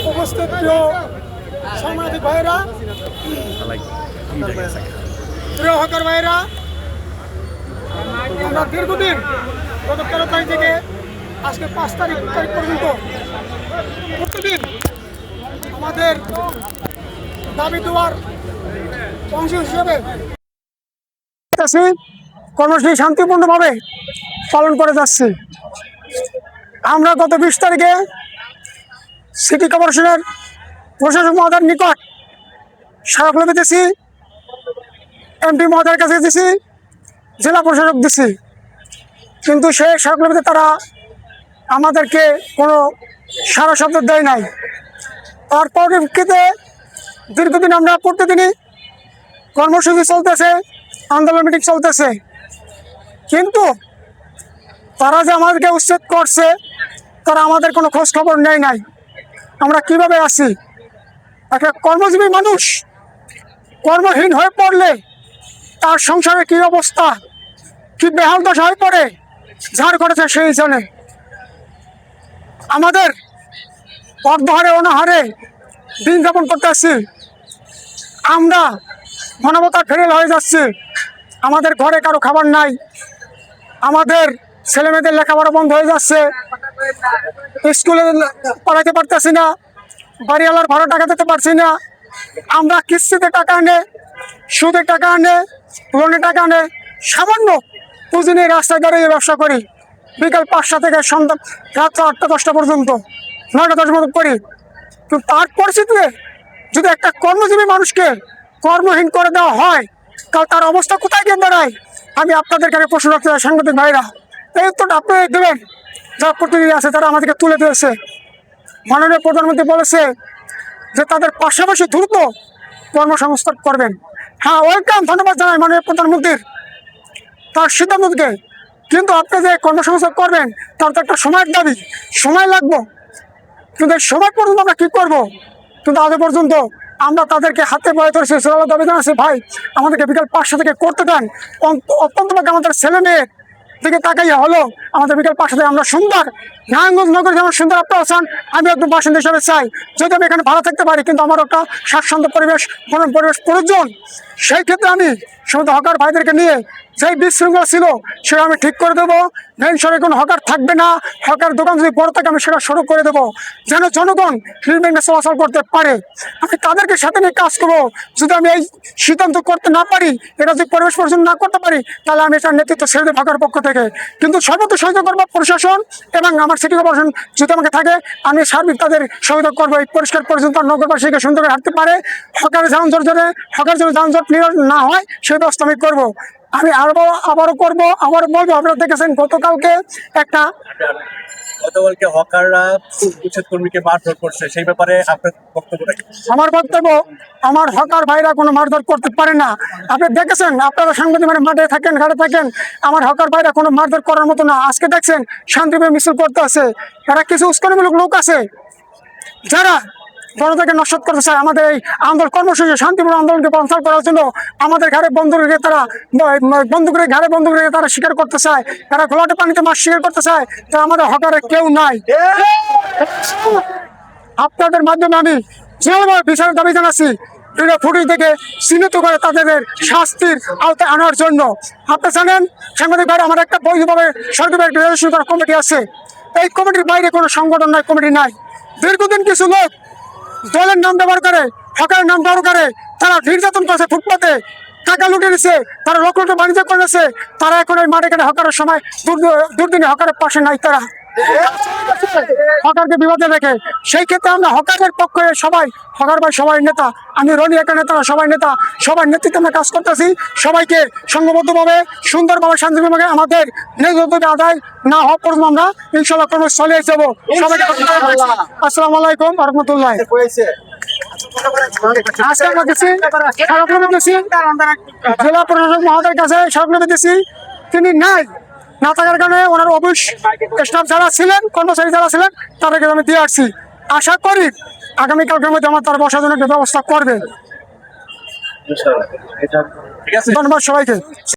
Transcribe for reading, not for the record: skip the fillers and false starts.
উপস্থিত প্রিয় সাংবাদিক ভাইরা, প্রিয় হকার ভাইরা, আমরা দীর্ঘদিন গত 13 তারিখ থেকে আজকে 5 তারিখ পর্যন্ত প্রতিদিন আমাদের দাবি দেওয়ার অংশ হিসেবে কর্মসূচি শান্তিপূর্ণভাবে পালন করে যাচ্ছি। আমরা গত 20 তারিখে সিটি কর্পোরেশনের প্রশাসক মহোদয়ের নিকট স্মারকলিপি দিয়েছি, এমপি মহোদয়ের কাছে দিয়েছি, জেলা প্রশাসক দিয়েছি, কিন্তু সেই স্মারকলিপিতে তারা আমাদেরকে কোনো সারা শব্দ দেয় নাই। তার পরিপ্রেক্ষিতে দীর্ঘদিন আমরা প্রতিদিনই কর্মসূচি চলতেছে, আন্দোলন মিটিং চলতেছে, কিন্তু তারা যে আমাদেরকে উচ্ছেদ করছে তারা আমাদের কোনো খোঁজ খবর নেয় নাই। আমরা কিভাবে আছি? একটা কর্মজীবী মানুষ কর্মহীন হয়ে পড়লে তার সংসারে কী অবস্থা, কি বেহাল দশা হয়ে পড়ে, যার করেছে সেই জানে। আমাদের অর্ধহারে অনাহারে দিন যাপন করতে আসছি, আমরা মানবতার ফেরেল হয়ে যাচ্ছি। আমাদের ঘরে কারো খাবার নাই, আমাদের ছেলেমেয়েদের লেখাপড়া বন্ধ হয়ে যাচ্ছে, স্কুলে পড়াতে পারতেছি না, বাড়িওয়ালার ভাড়া টাকা দিতে পারছি না। আমরা কিস্তিতে টাকা আনে, সুদের টাকা আনে, লোনের টাকা আনে, সামান্য পুঁজি নিয়ে রাস্তায় দাঁড়িয়ে ব্যবসা করি। বিকাল 5টা থেকে সন্ধ্যা রাত 8টা-10টা পর্যন্ত, 9টা-10 পর্যন্ত করি। কিন্তু তার পরিস্থিতিতে যদি একটা কর্মজীবী মানুষকে কর্মহীন করে দেওয়া হয়, তাহলে তার অবস্থা কোথায় গিয়ে দাঁড়ায়? আমি আপনাদের কাছে প্রশ্ন রাখতে চাই, সাংবাদিক ভাইরা, এই উত্তরটা আপনারা দেবেন। যারা প্রতিনিধি আছে তারা আমাদেরকে তুলে দিয়েছে। মাননীয় প্রধানমন্ত্রী বলেছে যে তাদের পাশাপাশি দ্রুত কর্মসংস্থান করবেন। হ্যাঁ, ওয়েলকাম, ধন্যবাদ জানাই মাননীয় প্রধানমন্ত্রীর তার সিদ্ধান্তকে। কিন্তু আপনি যে কর্মসংস্থান করবেন তার তো একটা সময়ের দাবি, সময় লাগবে। কিন্তু এই সময় পর্যন্ত আমরা কী করবো? কিন্তু আজ পর্যন্ত আমরা তাদেরকে হাতে পায়ে ধরেছি, সেগুলো দাবি জানাচ্ছি, ভাই আমাদেরকে বিকাল 5টা থেকে করতে দেন। অত্যন্ত আমাদের ছেলে মেয়ের দিকে তাকাইয়া হলো আমাদের বিকাল 5টা থেকে আমরা সুন্দর নারায়ণগঞ্জ নগর যেমন সুন্দর আপনারা চান, আমি একদম বাসিন্দা হিসাবে চাই। যদি আমি এখানে ভাড়া থাকতে পারি, কিন্তু আমার একটা স্বাচ্ছন্দ্য পরিবেশ, গরম পরিবেশ প্রয়োজন। সেই ক্ষেত্রে আমি সমস্ত হকার ভাইদেরকে নিয়ে যেই বিশৃঙ্খলা ছিল সেটা আমি ঠিক করে দেবো। মেইন সড়কে কোনো হকার থাকবে না, হকার দোকান যদি বড় থাকে আমি সেটা শুরু করে দেবো, যেন জনগণ নির্বিঘ্নে চলাচল করতে পারে। আমি তাদেরকে সাথে নিয়ে কাজ করবো। যদি আমি এই সিদ্ধান্ত করতে না পারি, এটা যদি পরিবেশ পরিচ্ছন্ন না করতে পারি, তাহলে আমি এটার নেতৃত্ব ছেড়ে দেবো হকার পক্ষ থেকে। কিন্তু সর্বত্র সহযোগ করবো প্রশাসন এবং আমার সিটি কর্পোরেশন যদি আমাকে থাকে, আমি সার্বিক তাদের সহযোগ করবো। এই পরিষ্কার পরিচ্ছন্ন নগরবাসীকে সুন্দর করে হাঁটতে পারে, হকারের যানজট যাতে হকার যেন যানজট না হয় সেই ব্যবস্থা আমি করবো। আমি আবারও করবো, আবারও বলবো। আপনারা দেখেছেন গতকালকে একটা হকাররা উচ্ছেদ কর্মীকে মারধর করছে, সেই ব্যাপারে আপনার বক্তব্য? আমার বক্তব্য, আমার হকার ভাইরা কোনো মারধর করতে পারে না। আপনি দেখেছেন, আপনারা সাংবাদিক মানে মাঠে থাকেন, ঘাটে থাকেন, আমার হকার ভাইরা কোনো মারধর করার মতো না। আজকে দেখছেন শান্তিপ্রিয় মিছিল করতে আছে, এরা কিছু উস্কানিমূলক লোক আছে যারা জনতাকে নস্বাত করতে চায়। আমাদের এই আন্দোলন কর্মসূচি শান্তিপূর্ণ আন্দোলনকে বানচাল করার জন্য আমাদের ঘাড়ে বন্দুক রেখে তারা বন্দুক রেখে তারা স্বীকার করতে চায়, তারা ঘোলাটে পানিতে মাছ স্বীকার করতে চায়, তারা আমাদের হকারে কেউ নাই। আপনাদের মাধ্যমে আমি যেভাবে বিচারের দাবি জানাচ্ছি, ফুটি থেকে চিহ্নিত করে তাদের শাস্তির আওতায় আনার জন্য। আপনি জানেন সাংবাদিক ভাইরা, আমার একটা বৈধভাবে সরকারি একটা রেজিস্ট্রেশন করা কমিটি আছে। এই কমিটির বাইরে কোনো সংগঠন নাই, কমিটি নাই। দীর্ঘদিন কিছু লোক দলের নাম ব্যবহার করে, হকারের নাম ব্যবহার করে, তারা নির্যাতন করেছে, ফুটপাতে টাকা লুটে নিছে, তারা লক্ষ বাণিজ্য করেছে। তারা এখন ওই মাঠে কেটে হকারের সময় দুর্দিনে হকারের পাশে নাই, তারা হকারকে বিপদে রেখে। সেই ক্ষেত্রে আমরা হকারের পক্ষে সবাই, হকার ভাই সবাই নেতা, আমি রনি একা নেতারা সবাই নেতা, সবার নেতৃত্বে আমরা কাজ করতেছি। সবাইকে সংঘবদ্ধভাবে সুন্দরভাবে শান্তিপূর্ণভাবে আমাদের ন্যায্য আদায় না হওয়া পর্যন্ত আমরা ইনশাআল্লাহ কর্ম চালিয়ে যাবো। সবাইকে আসসালামু আলাইকুম ওয়া রাহমাতুল্লাহ। আজকে আমরা দিচ্ছি স্মারকলিপি দিচ্ছি জেলা প্রশাসক মহোদয়ের কাছে, স্মারকলিপি দিচ্ছি। তিনি নাই, না থাকার কারণে ওনার অফিস স্টাফ যারা ছিলেন, কর্মচারী যারা ছিলেন, তাদেরকে আমি দিয়ে আসছি। আশা করি আগামীকালকের মধ্যে আমার তার বসার জন্য ব্যবস্থা করবে। ধন্যবাদ সবাইকে।